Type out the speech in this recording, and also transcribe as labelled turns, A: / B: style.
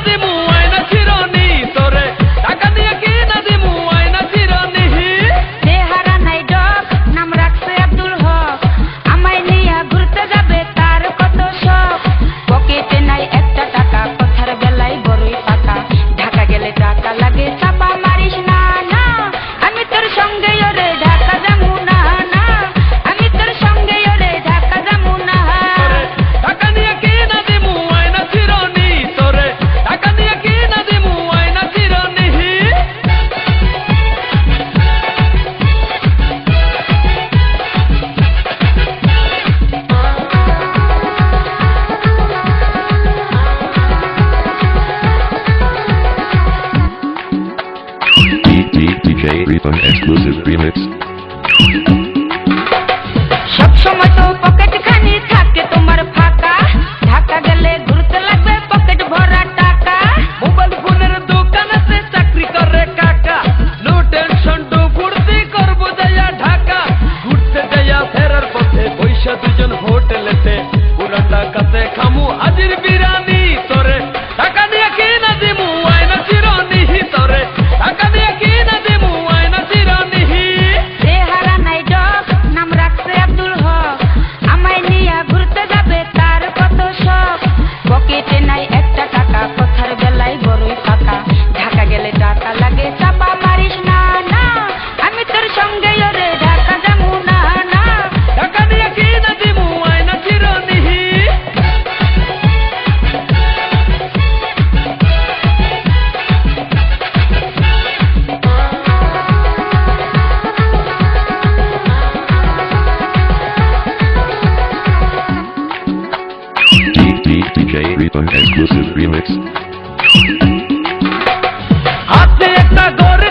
A: দিমু আয়না চিরনি তোরে টাকা দিয়ে কি না দিমু আয়না চিরনি
B: চেহারা নাই ডক নাম রাখছে আব্দুল হক আমায় নিয়ে ঘুরতে যাবে তার কত শখ পকেটে নাই একটা টাকা কথার বেলায় বড়ই পাকা ঢাকা গেলে টাকা লাগে চাপা মারিস না না আমি তোর সঙ্গে ওরে ঢাকা যামু না না আমি তোর সঙ্গে ওরে ঢাকা যামু না
A: টাকা দিয়ে কি না দিমু আয়না চিরনি তোরে টাকা দিয়ে কি না দিমু আয়না চিরনি
C: DJ Rhythm exclusive remix.
B: সব সময় তো পকেট খানি থাকে তোমার ফাঁকা ঢাকা গেলে ঘুরতে লাগবে পকেট ভরা টাকা
A: মোবাইল ফোনের দোকানেতে চাকরি করে কাকা নো টেনশন টু ফুর্তি করবো যাইয়া ঢাকা ঘুরতে যাইয়া ফেরার পথে পয়সা দুজন হোটেলেতে পুরান ঢাকাতে খামু হাজির বিরানি তোরে টাকা দিয়ে কি না দিমু আয়না চিরনি তোরে টাকা দিয়ে কি না দিমু আয়না চিরনি
B: চেহারা নাই ডক নাম রাখছে আব্দুল হক আমায় নিয়ে ঘুরতে যাবে তার কত শখ পকেটে নাই একটা টাকা কথার বেলায় বড়ই ফাঁকা ঢাকা গেলে টাকা লাগে চাপা মারিস না না আমি তোর সঙ্গে ওরে ঢাকা যামু না না
A: টাকা দিয়ে কি না দিমু আয়না চিরনি
C: DJ Rhythm exclusive remix.
A: হাতে একটা গড়ে